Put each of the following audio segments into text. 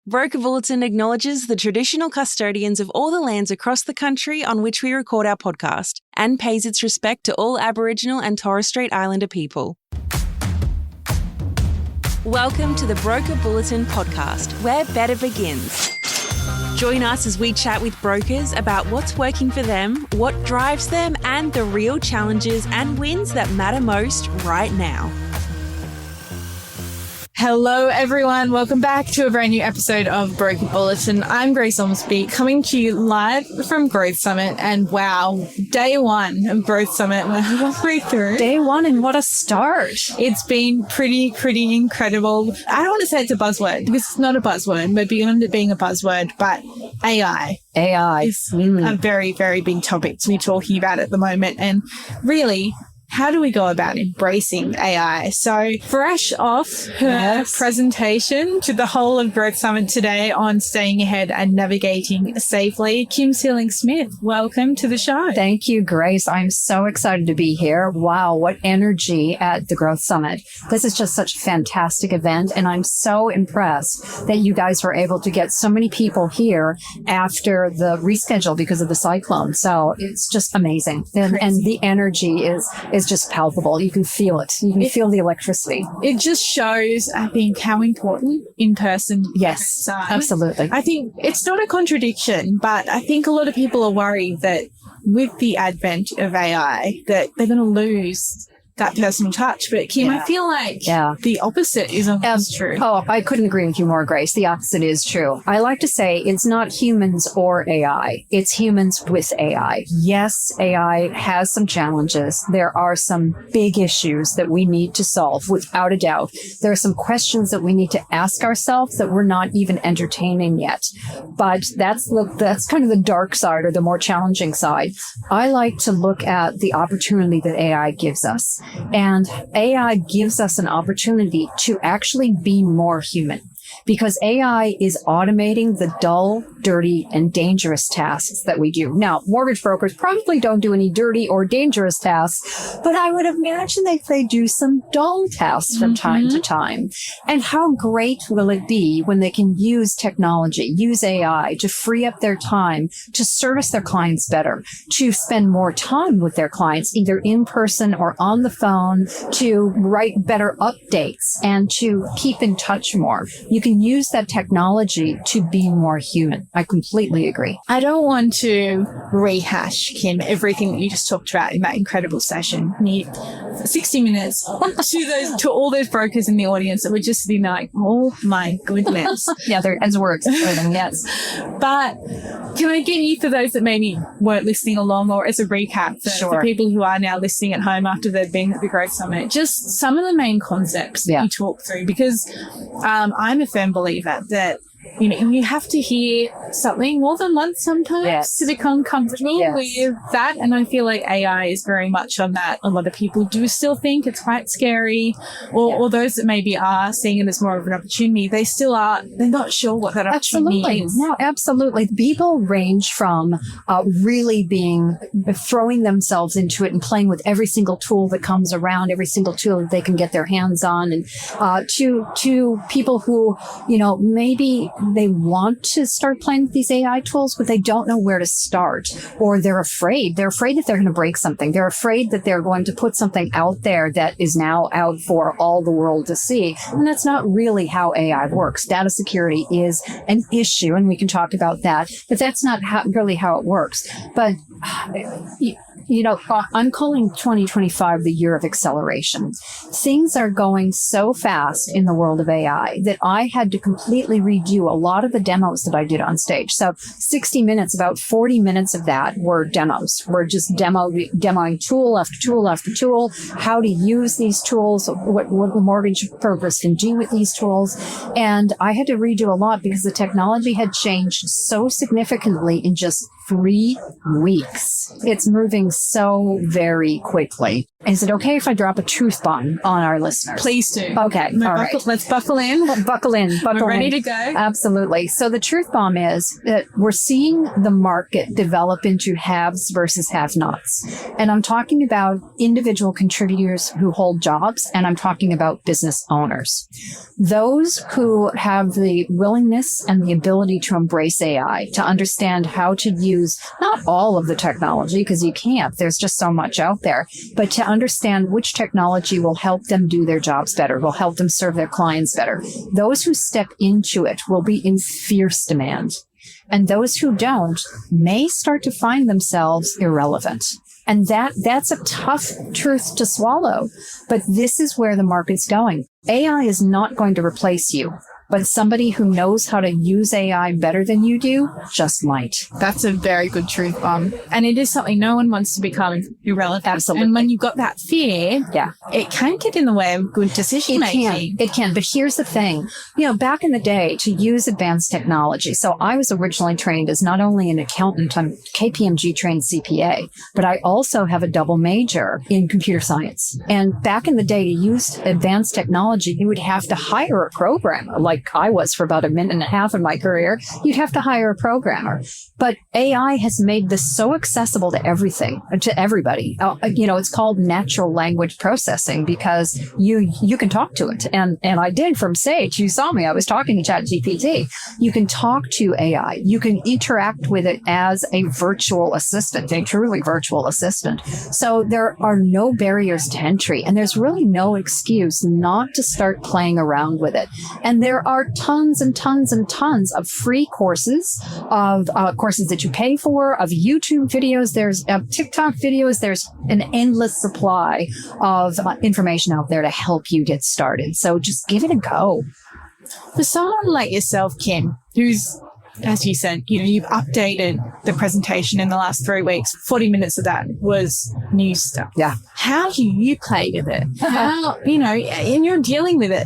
Broker Bulletin acknowledges the traditional custodians of all the lands across the country on which we record our podcast and pays its respect to all Aboriginal and Torres Strait Islander people. Welcome to the Broker Bulletin podcast, where better begins. Join us as we chat with brokers about what's working for them, what drives them, and the real challenges and wins that matter most right now. Hello, everyone. Welcome back to a brand new episode of Broker Bulletin. I'm Grace Ormsby, coming to you live from Growth Summit. And wow, day one of Growth Summit. We're halfway through. Day one, and what a start. It's been pretty incredible. I don't want to say it's a buzzword because it's not a buzzword. We're beyond it being a buzzword, but AI is a very, very big topic to be talking about at the moment. And really, how do we go about embracing AI? So fresh off her presentation to the whole of Growth Summit today on staying ahead and navigating safely, Kim Seeling Smith, welcome to the show. Thank you, Grace. I'm so excited to be here. Wow, what energy at the Growth Summit. This is just such a fantastic event, and I'm so impressed that you guys were able to get so many people here after the reschedule because of the cyclone. So it's just amazing. And the energy is just palpable. You can feel it. You can feel the electricity. It just shows, I think, how important in-person Yes, absolutely. I think it's not a contradiction, but I think a lot of people are worried that with the advent of AI, that they're going to lose that personal touch. But Kim, I feel like the opposite is almost true. Oh, I couldn't agree with you more, Grace. The opposite is true. I like to say it's not humans or AI. It's humans with AI. Yes, AI has some challenges. There are some big issues that we need to solve, without a doubt. There are some questions that we need to ask ourselves that we're not even entertaining yet. But that's kind of the dark side, or the more challenging side. I like to look at the opportunity that AI gives us. And AI gives us an opportunity to actually be more human, because AI is automating the dull, dirty, and dangerous tasks that we do. Now, mortgage brokers probably don't do any dirty or dangerous tasks, but I would imagine that they do some dull tasks from time to time. And how great will it be when they can use technology, use AI to free up their time to service their clients better, to spend more time with their clients, either in person or on the phone, to write better updates and to keep in touch more. You can use that technology to be more human. I completely agree. I don't want to rehash, Kim, everything that you just talked about in that incredible session. 60 minutes to all those brokers in the audience that were just sitting there like, oh my goodness. As words. Yes. But can I get you, for those that maybe weren't listening along, or as a recap for people who are now listening at home after they've been at the Growth Summit, just some of the main concepts that you talk through? Because I'm a firm believer that you have to hear something more than once sometimes to become comfortable with that. And I feel like AI is very much on that. A lot of people do still think it's quite scary, or those that maybe are seeing it as more of an opportunity, they're not sure what that opportunity is. No, absolutely. People range from really throwing themselves into it and playing with every single tool that comes around, every single tool that they can get their hands on, and to people who, maybe they want to start playing with these AI tools, but they don't know where to start, or they're afraid. They're afraid that they're going to break something. They're afraid that they're going to put something out there that is now out for all the world to see. And that's not really how AI works. Data security is an issue, and we can talk about that, but that's not really how it works. But I'm calling 2025 the year of acceleration. Things are going so fast in the world of AI that I had to completely redo a lot of the demos that I did on stage. So 60 minutes, about 40 minutes of that were demos. We're just demoing tool after tool after tool, how to use these tools, what the mortgage brokers can do with these tools. And I had to redo a lot because the technology had changed so significantly in just 3 weeks. It's moving so very quickly. Is it okay if I drop a truth bomb on our listeners? Please do. Okay. All right. Let's buckle in. Buckle in. We're ready to go. Absolutely. So the truth bomb is that we're seeing the market develop into haves versus have-nots. And I'm talking about individual contributors who hold jobs, and I'm talking about business owners. Those who have the willingness and the ability to embrace AI, to understand how to use not all of the technology, because you can't, there's just so much out there, but to understand which technology will help them do their jobs better, will help them serve their clients better. Those who step into it will be in fierce demand. And those who don't may start to find themselves irrelevant. And that's a tough truth to swallow. But this is where the market's going. AI is not going to replace you. But somebody who knows how to use AI better than you do just might. That's a very good truth bomb. And it is something no one wants to become irrelevant. Absolutely. And when you've got that fear, it can get in the way of good decision making. It can. But here's the thing. Back in the day, to use advanced technology. So I was originally trained as not only an accountant, I'm KPMG trained CPA, but I also have a double major in computer science. And back in the day, to use advanced technology, you would have to hire a programmer, like I was for about a minute and a half in my career. You'd have to hire a programmer. But AI has made this so accessible to everybody. It's called natural language processing because you can talk to it. And I did from Sage. You saw me. I was talking to ChatGPT. You can talk to AI. You can interact with it as a virtual assistant, a truly virtual assistant. So there are no barriers to entry, and there's really no excuse not to start playing around with it. And there are tons and tons and tons of free courses, of courses that you pay for, of YouTube videos. There's TikTok videos. There's an endless supply of information out there to help you get started. So just give it a go. For someone like yourself, Kim, who's, as you said, you've updated the presentation in the last 3 weeks. 40 minutes of that was new stuff. Yeah. How do you play with it? How, and you're dealing with it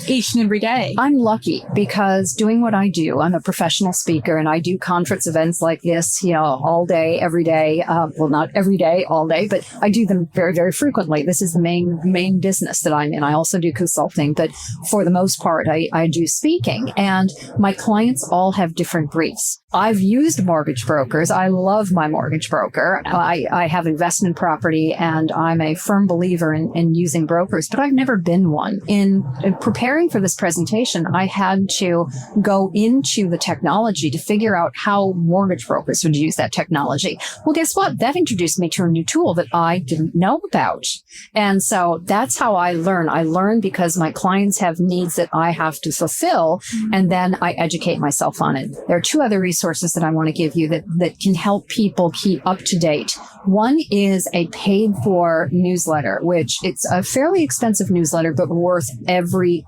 each and every day. I'm lucky because doing what I do, I'm a professional speaker and I do conference events like this, all day, every day. Well, not every day, all day, but I do them very, very frequently. This is the main business that I'm in. I also do consulting, but for the most part, I do speaking, and my clients all have different briefs. I've used mortgage brokers. I love my mortgage broker. I have investment property, and I'm a firm believer in using brokers, but I've never been one. In preparing for this presentation, I had to go into the technology to figure out how mortgage brokers would use that technology. Well, guess what? That introduced me to a new tool that I didn't know about. And so that's how I learn. I learn because my clients have needs that I have to fulfill, and then I educate myself on it. There are two other resources that I want to give you that can help people keep up to date. One is a paid for newsletter, which it's a fairly expensive newsletter, but worth every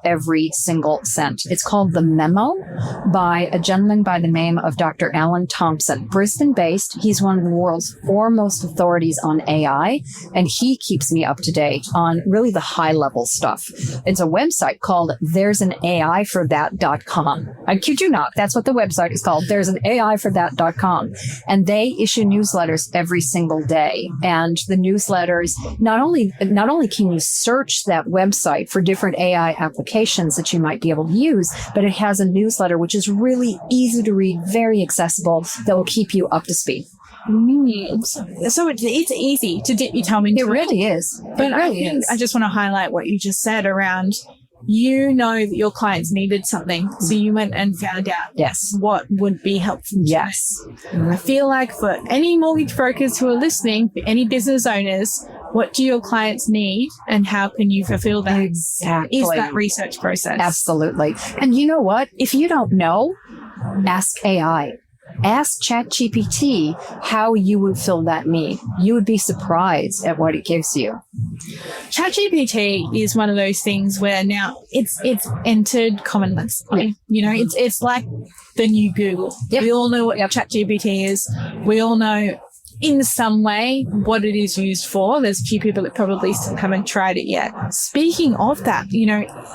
single cent. It's called The Memo by a gentleman by the name of Dr. Alan Thompson, Brisbane based. He's one of the world's foremost authorities on AI, and he keeps me up to date on really the high level stuff. It's a website called there'sanaIforthat.com. I kid you not. That's what the website is called. There'sanaIforthat.com. And they issue newsletters every single day. And the newsletters, not only can you search that website for different AI applications that you might be able to use, but it has a newsletter which is really easy to read, very accessible, that will keep you up to speed. So it's easy to dip your toe into. It really is. But I just want to highlight what you just said around, that your clients needed something, so you went and found out what would be helpful. Yes. I feel like for any mortgage brokers who are listening, for any business owners, what do your clients need and how can you fulfill that? Exactly. Is that research process. Absolutely. And you know what? If you don't know, ask AI. Ask ChatGPT how you would fill that need. You would be surprised at what it gives you. ChatGPT is one of those things where now it's entered common lexicon. It's like the new Google. Yep. We all know what ChatGPT is. We all know in some way what it is used for. There's a few people that probably still haven't tried it yet. Speaking of that,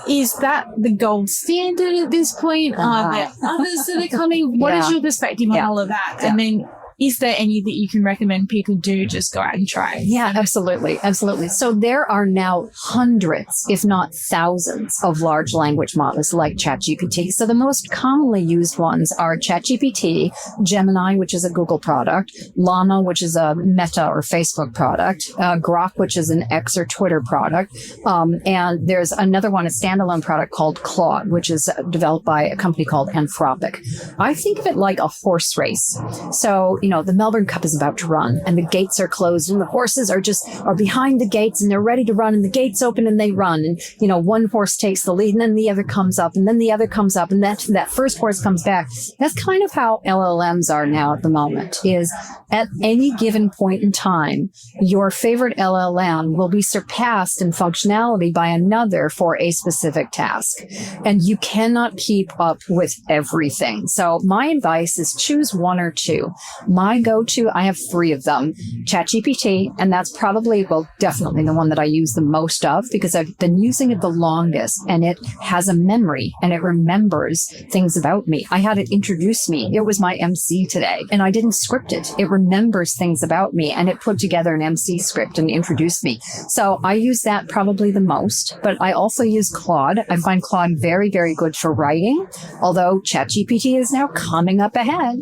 is that the gold standard at this point? Are there others that are coming? What is your perspective on all of that? Yeah. And then, is there any that you can recommend people do just go out and try? Yeah, absolutely. Absolutely. So there are now hundreds, if not thousands, of large language models like ChatGPT. So the most commonly used ones are ChatGPT, Gemini, which is a Google product, Llama, which is a Meta or Facebook product, Grok, which is an X or Twitter product. And there's another one, a standalone product called Claude, which is developed by a company called Anthropic. I think of it like a horse race. So, the Melbourne Cup is about to run and the gates are closed and the horses are behind the gates and they're ready to run and the gates open and they run. And, one horse takes the lead and then the other comes up and then the other comes up and that first horse comes back. That's kind of how LLMs are now at the moment, is at any given point in time, your favorite LLM will be surpassed in functionality by another for a specific task. And you cannot keep up with everything. So my advice is choose one or two. My go-to, I have 3 of them. ChatGPT, and that's probably, definitely the one that I use the most of because I've been using it the longest, and it has a memory and it remembers things about me. I had it introduce me. It was my MC today and I didn't script it. It remembers things about me and it put together an MC script and introduced me. So I use that probably the most, but I also use Claude. I find Claude very, very good for writing, although ChatGPT is now coming up ahead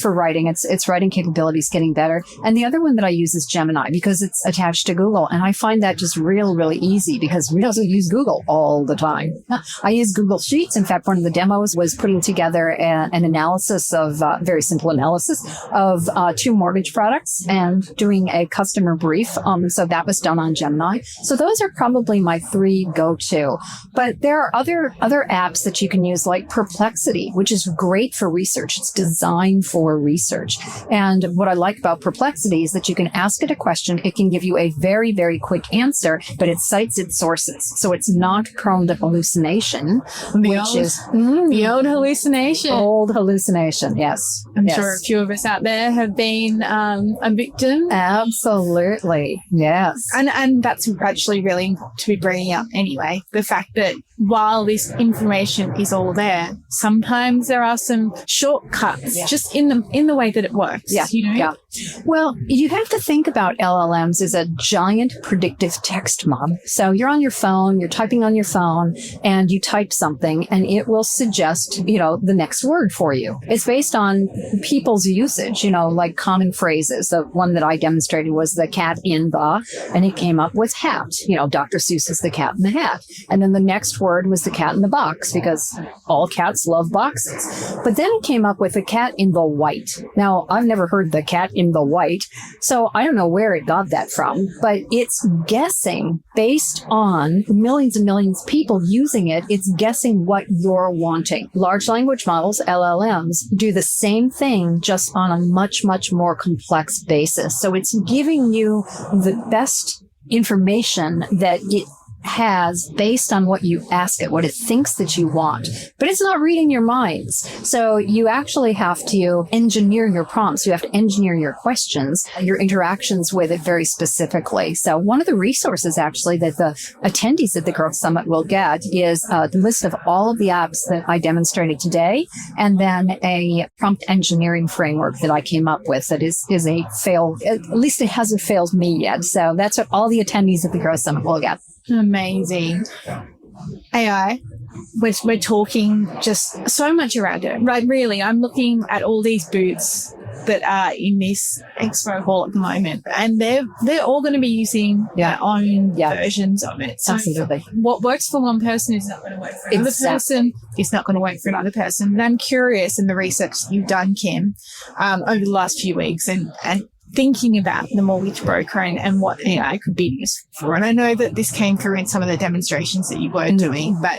for writing. Its writing capabilities getting better. And the other one that I use is Gemini because it's attached to Google. And I find that just really easy because we also use Google all the time. I use Google Sheets. In fact, one of the demos was putting together an analysis of, very simple analysis of 2 mortgage products and doing a customer brief. So that was done on Gemini. So those are probably my 3 go-to. But there are other apps that you can use like Perplexity, which is great for research. It's designed for research. And what I like about Perplexity is that you can ask it a question. It can give you a very, very quick answer, but it cites its sources. So it's not prone to hallucination, the old hallucination. Old hallucination, yes. I'm sure a few of us out there have been a victim. Absolutely, yes. And that's actually really important to be bringing up anyway. The fact that while this information is all there, sometimes there are some shortcuts just in the way that it works. Yeah. Yeah. Well, you have to think about LLMs as a giant predictive text model. So you're on your phone, you're typing on your phone, and you type something, and it will suggest, the next word for you. It's based on people's usage, like common phrases. The one that I demonstrated was the cat in the, and it came up with hat. Dr. Seuss is the cat in the hat. And then the next word was the cat in the box because all cats love boxes. But then it came up with the cat in the white. Now, I've never heard the cat in the white, so I don't know where it got that from, but it's guessing based on millions and millions of people using it. It's guessing what you're wanting. Large language models, LLMs, do the same thing just on a much, much more complex basis. So it's giving you the best information that it has based on what you ask it, what it thinks that you want. But it's not reading your minds. So you actually have to engineer your prompts. You have to engineer your questions, your interactions with it very specifically. So one of the resources actually that the attendees at the Growth Summit will get is the list of all of the apps that I demonstrated today, and then a prompt engineering framework that I came up with that is a fail. At least it hasn't failed me yet. So that's what all the attendees at the Growth Summit will get. Amazing. AI, we're talking just so much around it, right? Really, I'm looking at all these booths that are in this expo hall at the moment, and they're all going to be using their own versions of it. So absolutely. What works for one person is not going to work for another person. It's not going to work for another person. And I'm curious in the research you've done, Kim, over the last few weeks and thinking about the mortgage broker and what AI could be used for. And I know that this came through in some of the demonstrations that you were doing, but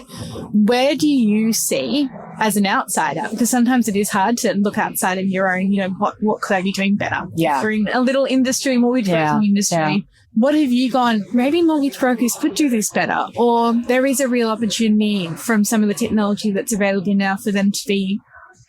where do you see as an outsider? Because sometimes it is hard to look outside of your own, what could I be doing better? Yeah. For a little industry, mortgage broking industry. Yeah. What have you gone, maybe mortgage brokers could do this better, or there is a real opportunity from some of the technology that's available now for them to be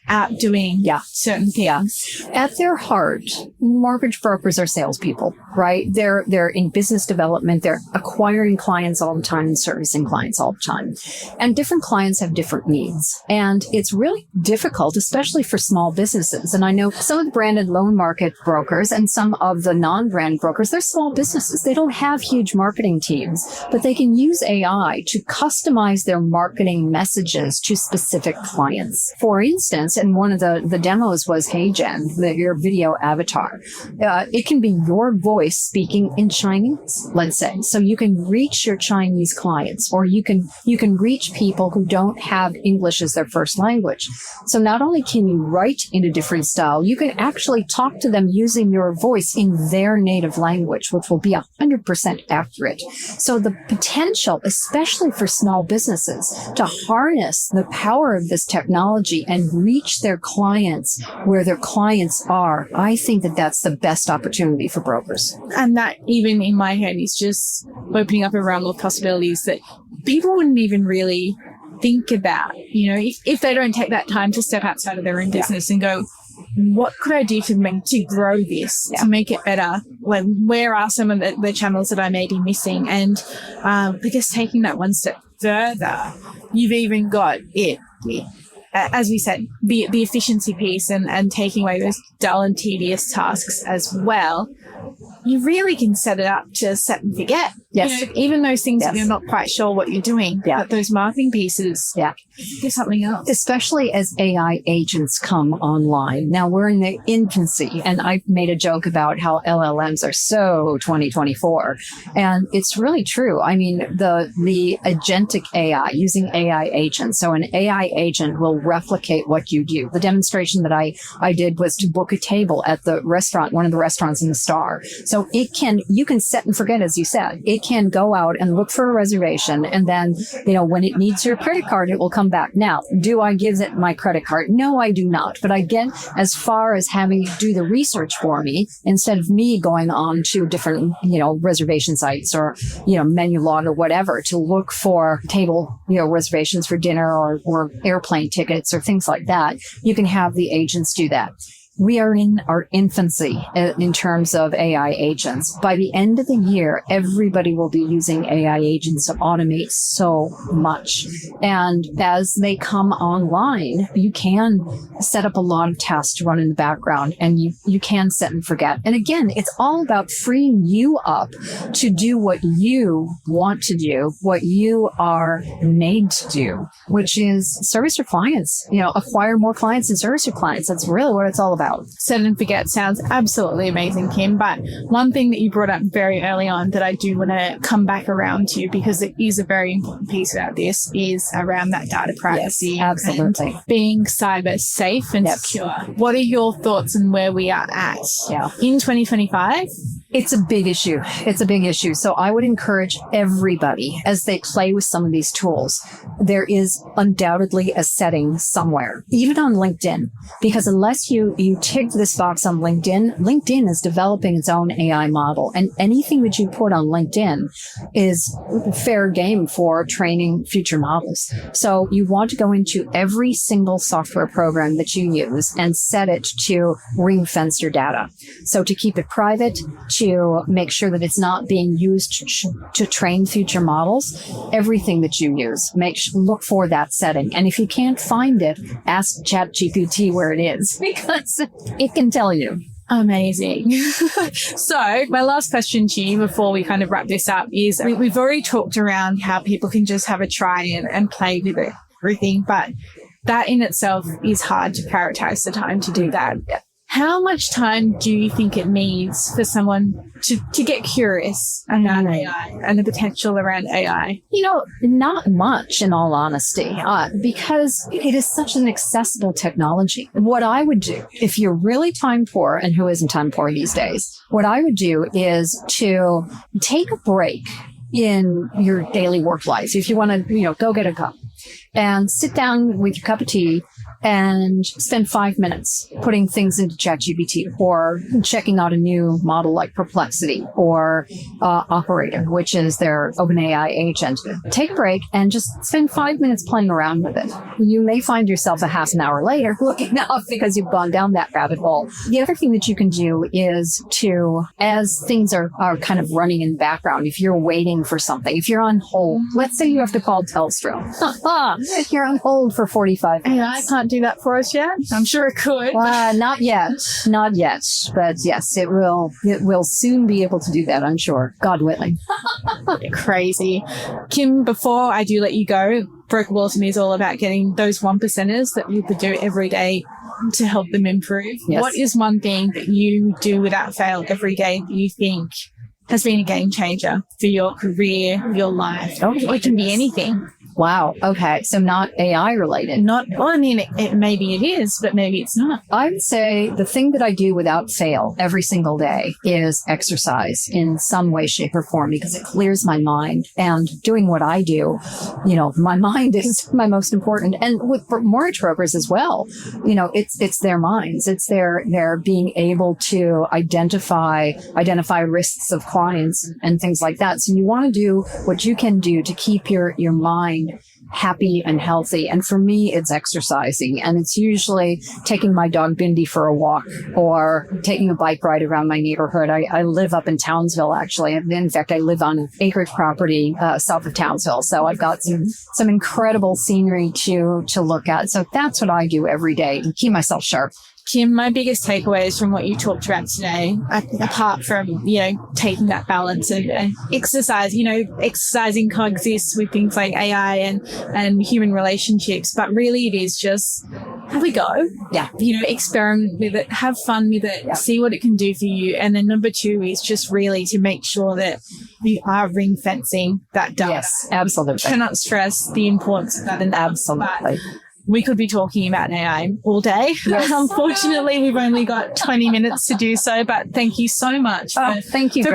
out doing certain things. At their heart, mortgage brokers are salespeople. right? They're in business development. They're acquiring clients all the time and servicing clients all the time. And different clients have different needs. And it's really difficult, especially for small businesses. And I know some of the branded loan market brokers and some of the non-brand brokers, they're small businesses. They don't have huge marketing teams, but they can use AI to customize their marketing messages to specific clients. For instance, and one of the demos was HeyGen, your video avatar. It can be your voice speaking in Chinese, let's say. So you can reach your Chinese clients, or you can reach people who don't have English as their first language. So not only can you write in a different style, you can actually talk to them using your voice in their native language, which will be 100% accurate. So the potential, especially for small businesses, to harness the power of this technology and reach their clients where their clients are, I think that that's the best opportunity for brokers. And that, even in my head, is just opening up a realm of possibilities that people wouldn't even really think about, if they don't take that time to step outside of their own business and go, what could I do to grow this, to make it better? Where are some of the channels that I may be missing? And because taking that one step further, you've even got it, as we said, the efficiency piece and taking away those dull and tedious tasks as well. You really can set it up to set and forget. Yes. Even those things that you're not quite sure what you're doing, but those marketing pieces, do something else. Especially as AI agents come online. Now we're in the infancy, and I've made a joke about how LLMs are so 2024. And it's really true. I mean, the agentic AI, using AI agents. So an AI agent will replicate what you do. The demonstration that I did was to book a table at the restaurant, one of the restaurants in the Star. So you can set and forget, as you said. It can go out and look for a reservation, and then, when it needs your credit card, it will come back. Now, do I give it my credit card? No, I do not. But I get as far as having it do the research for me instead of me going on to different, reservation sites or, menu log or whatever to look for table, reservations for dinner or airplane tickets or things like that. You can have the agents do that. We are in our infancy in terms of AI agents. By the end of the year, everybody will be using AI agents to automate so much. And as they come online, you can set up a lot of tasks to run in the background, and you can set and forget. And again, it's all about freeing you up to do what you want to do, what you are made to do, which is service your clients, acquire more clients and service your clients. That's really what it's all about. Set and forget sounds absolutely amazing, Kim. But one thing that you brought up very early on that I do want to come back around to, because it is a very important piece about this, is around that data privacy. Yes, absolutely. And being cyber safe and secure. What are your thoughts on where we are at in 2025? It's a big issue. It's a big issue. So I would encourage everybody, as they play with some of these tools, there is undoubtedly a setting somewhere, even on LinkedIn, because unless you tick this box on LinkedIn is developing its own AI model, and anything that you put on LinkedIn is fair game for training future models. So you want to go into every single software program that you use and set it to ring fence your data. So to keep it private, to make sure that it's not being used to train future models, everything that you use, look for that setting. And if you can't find it, ask ChatGPT where it is, because it can tell you. Amazing. So my last question to you before we kind of wrap this up is, we've already talked around how people can just have a try and play with everything, but that in itself is hard to prioritize the time to do that. How much time do you think it needs for someone to get curious about AI and the potential around AI? Not much, in all honesty, because it is such an accessible technology. What I would do, if you're really time poor, and who isn't time poor these days, what I would do is to take a break in your daily work life. If you want to, go get a cup and sit down with your cup of tea and spend 5 minutes putting things into ChatGPT or checking out a new model like Perplexity or Operator, which is their OpenAI agent. Take a break and just spend 5 minutes playing around with it. You may find yourself a half an hour later looking up because you've gone down that rabbit hole. The other thing that you can do is to, as things are kind of running in the background, if you're waiting for something, if you're on hold, let's say you have to call Telstra. You're on hold for 45 minutes. AI can't do that for us yet. I'm sure it could. Not yet. Not yet. But yes, it will soon be able to do that, I'm sure. God willing. Crazy. Kim, before I do let you go, Broker Bulletin is all about getting those 1%ers that you could do every day to help them improve. Yes. What is one thing that you do without fail every day that you think has been a game changer for your career, your life? Oh, it can be anything. Wow. Okay. So not AI related. Maybe it is, but maybe it's not. I would say the thing that I do without fail every single day is exercise in some way, shape, or form, because it clears my mind. And doing what I do, my mind is my most important. And with mortgage brokers as well, it's their minds. It's their being able to identify risks of clients and things like that. So you want to do what you can do to keep your mind happy and healthy. And for me, it's exercising. And it's usually taking my dog Bindi for a walk or taking a bike ride around my neighborhood. I live up in Townsville, actually. In fact, I live on an acreage property south of Townsville. So I've got some incredible scenery to look at. So that's what I do every day to keep myself sharp. Kim, my biggest takeaways from what you talked about today, apart from, taking that balance and exercise, exercising coexists with things like AI and human relationships, but really it is just have a go. Yeah. Experiment with it, have fun with it, see what it can do for you. And then number 2 is just really to make sure that you are ring fencing that data. Yes, absolutely. Cannot stress the importance of that. Absolutely. We could be talking about AI all day. Yes. Unfortunately, we've only got 20 minutes to do so, but thank you so much for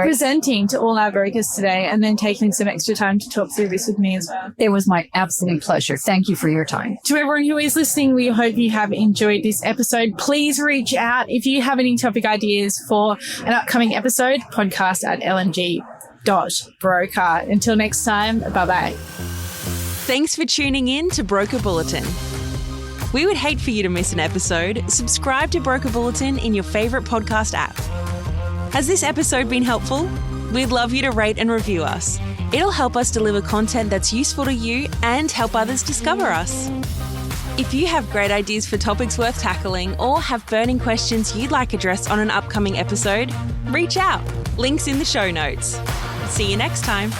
presenting to all our brokers today and then taking some extra time to talk through this with me as well. It was my absolute pleasure. Thank you for your time. To everyone who is listening, we hope you have enjoyed this episode. Please reach out if you have any topic ideas for an upcoming episode, podcast@lmg.broker. Until next time, bye-bye. Thanks for tuning in to Broker Bulletin. We would hate for you to miss an episode. Subscribe to Broker Bulletin in your favourite podcast app. Has this episode been helpful? We'd love you to rate and review us. It'll help us deliver content that's useful to you and help others discover us. If you have great ideas for topics worth tackling or have burning questions you'd like addressed on an upcoming episode, reach out. Links in the show notes. See you next time.